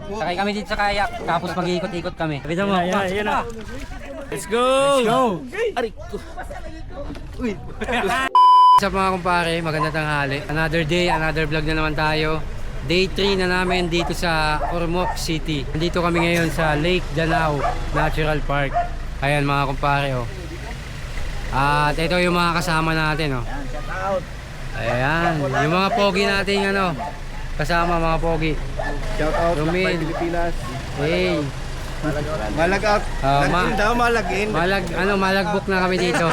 Sakay kami dito sa kayak, tapos mag-iikot-ikot kami. Sabitan mo. Yan na. Let's go! Let's go! Aray ko. Uy. What's up mga kumpare, magandang tanghali. Another day, another vlog na naman tayo. Day 3 na namin dito sa Ormoc City. Nandito kami ngayon sa Lake Danao Natural Park. Ayan mga kumpare oh. At ito yung mga kasama natin oh. Ayan, yung mga pogi natin ano. Kasama mga pogi. Shout out Rumil, Pilipinas. hey. Malag out. Lagin daw malagin. Malagbok na kami dito.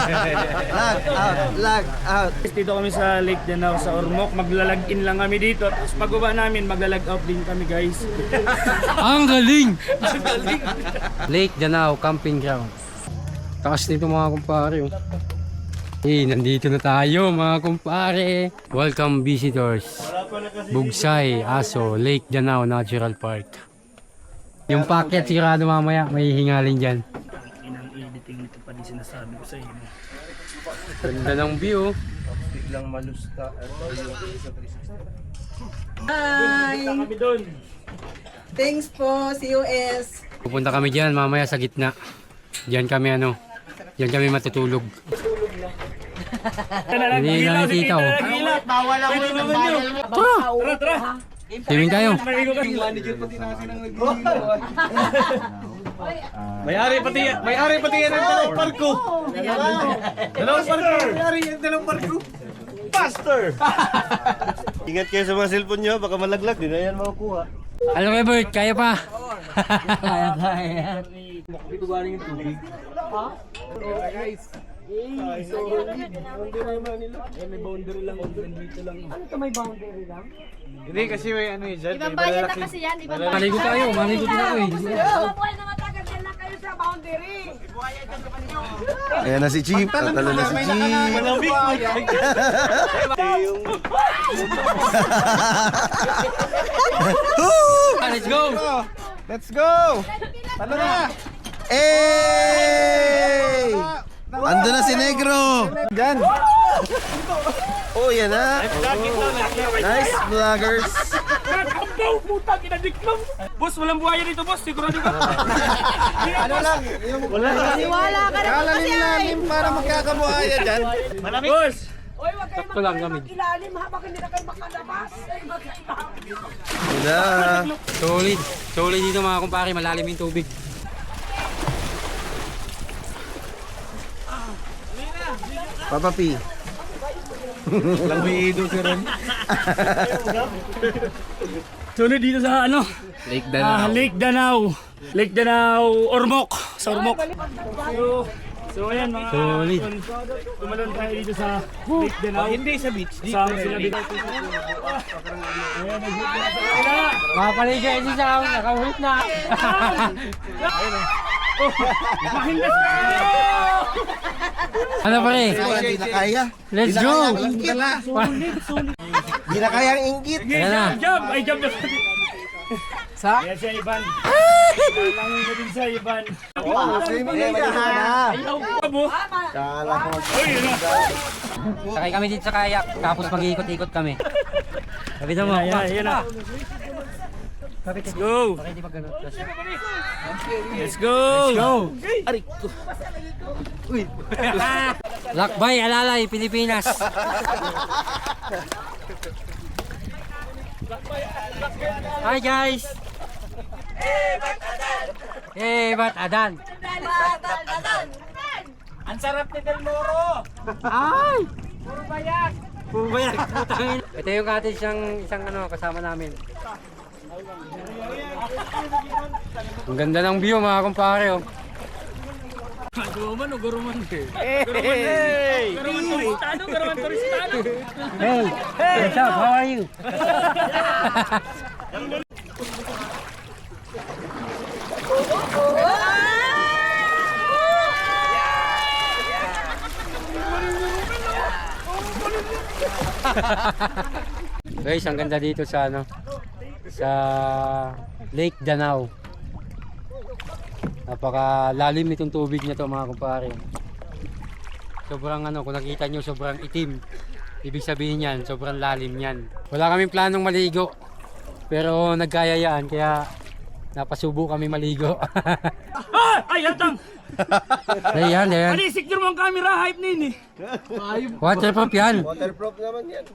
Lag out. Dito kami sa Lake Danao sa Ormoc. Maglalag-in lang kami dito. Tapos pag-uba namin, maglalag out din kami guys. Ang galing! Ang galing! Lake Danao Camping Ground. Takas nito mga kumpare oh. Hey, nandito na tayo mga kumpare. Welcome visitors. Bugsay, Aso, Lake Danao Natural Park. Yung packet sigurado mamaya may hingalin dyan. Inang editing nito pa din sinasabi ko sa inyo. Ganda ng view. Biglang malus ka. Hi! Kami doon. Thanks po, COS. Pupunta kami dyan mamaya sa gitna. Diyan kami ano. Diyan kami matutulog. Hindi lang nakikita oh. Bawal ako ng bawal. Tara! Swimming tayo. May-ari pati yan ng dalawang parko. Dalawang parko. May-ari yan dalawang parko. Pastor! Ingat kayo sa mga cellphone nyo, baka malaglag, di na yan makukuha. Ano kay Bert? Kaya pa? Kaya. Dito galing yung tubig. Guys. May boundary lang, dito lang. Ano to, may boundary lang? Hindi kasi may ano yun dyan. Ibang bayan na kasi yan, ibang bayan. Maligo tayo, maligo din ako eh. Buhay na matagal yan na kayo sa boundary. Ayan na si Chief. Tatalo na si Chief. Malamig. Let's go! Let's go! Talo na! Hey! Ando na si Negro! Diyan! Oh, yan na! Nice vloggers! Nakabaw, puta, kinadiklong. Boss, walang buhaya dito, boss. Sigurado ka. Ano lang? Wala lang. Wala ka na po kasi ay. Kalalim para magkakabuhaya dyan. Malamig. Boss! Uy, wag kayo Sakto lang kami. mag-ilalim habang hindi na kayo makalabas. Ay, Wala. Solid. Solid dito mga kumpare, malalim yung tubig. Papa P. Lang may ido si Ron. Sunod dito sa ano? Lake Danao. Lake Danao. Lake Danao, Ormoc. Sa Ormoc. So ayan mga Solid. tumalon tayo dito sa Lake Danao. Hindi sa beach. Sa sila dito. Ayan, nag-hook na sa kanila. Mga paligay si Sam, nakahulip na. Mahindas. Ano pare? Hindi na kaya. Let's go! Hindi na kaya ang inggit. Ayan na. Jump! Ay, jump na. Sa? Ayan siya, Ivan. Langoy na din siya, Ivan. Swimming na. Abo. Kala ko. Uy, yun na. Sakay kami dito sa kayak, tapos mag-iikot-ikot kami. Sabitan mo. Ayan na. Let's go! Hindi ba ganun? Let's go! Let's go! Aray ko. Uy! Lakbay, Alalay, Pilipinas. Hi guys! Hey, Bat Adan! Ang sarap ni Del Moro! Ay! Puro bayak! Puro bayan, putangin. Ito yung cottage ng isang ano, kasama namin. Ang ganda ng view mga kumpare oh. Guruman o guruman? Hey! Guruman turistano! Guruman turistano! Hey! What's up? How are you? Guys, ang ganda dito sa ano, sa Lake Danao. Napakalalim nitong tubig na to mga kumpare. Sobrang ano, kung nakita nyo sobrang itim. Ibig sabihin yan, sobrang lalim yan. Wala kaming planong maligo. Pero nagkayayaan kaya Napasubo kami maligo. Ay, hatang! Ayan, ayan. Ano, secure mo ang camera, hype na yun eh. Waterproof yan. Waterproof naman yan.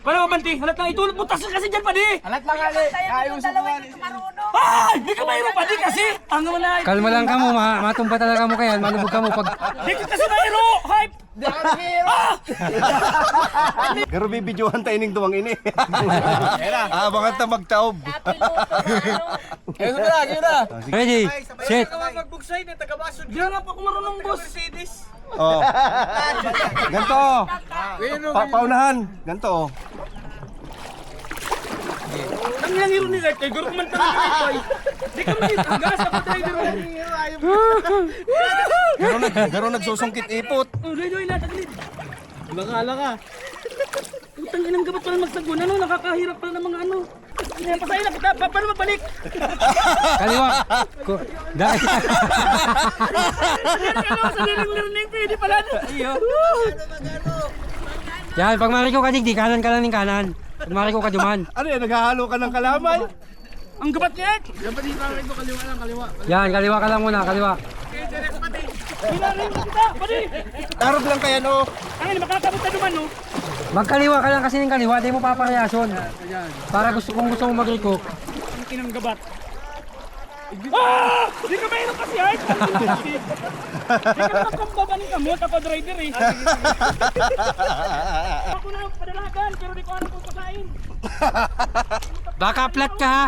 Paano mabanti? Halat lang, itulog mo tas kasi dyan pa di! Alat lang ali. Ayusin mo ali. Marunong. Ay! Di ka mayroon pa di kasi! Ang naman na Kalma lang ka mo, matumba talaga mo kaya, malubog ka mo pag... Di ka kasi mayro! Hype! Pero bibidyohan tayo ning tuwang ini. Abangan ta magtaob. Ready, set. Magbugsay na taga-baso. Di na pa ako marunong boss. Mercedes. Oh. Ganto. Paunahan. Ganto. Ang nangiro ni Zach, kay guro man talaga ito. Di ka rin tagas ako driver. Garo nagsusungkit ipot. Oh, doy na taglit. Bakala ka. Utang inang gabat pa magsagwan. Ano, nakakahirap pala ng mga ano. Pasay na kita, paano magbalik? Kaliwa. Dahil. Ano, sa learning, pwede pala. Iyo. Yan, pag mariko ka digdi, kanan ka lang ng kanan. Pag mariko ka duman. Ano yan, naghahalo ka ng kalamay? Ang gabat niya. Yan, kaliwa ka lang muna, kaliwa. Hinarin mo kita, pati. Tarog lang kaya no. Ang makakabot na naman, no? Magkaliwa ka lang kasi ng kaliwa, di mo papareason. Para kung gusto mo magriko. Ang kinang gabat. Ah! Di ka mayroon kasi, ay! Di ka nakambaba ng kamot, ako driver eh. Ako na ang padalagan, pero di ko alam kung pasain. Baka flat ka ha.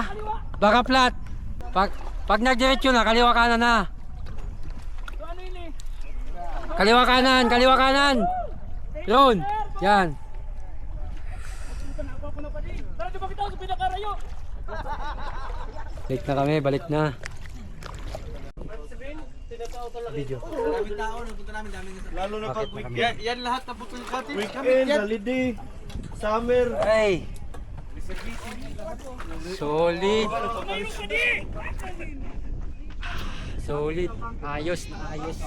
Baka flat. Pag nagdiretso na, kaliwa kanan na. So ano yun eh? Kaliwa kanan, kaliwa kanan. Yun. Yan. Ako na pa din. Tara, di ba kita sa pinakarayo? Balik na kami, balik na. Lalo na pag weekend. Yan lahat na putol kati. Weekend, holiday, summer. Hey. Solid. Solid. Ayos na ayos.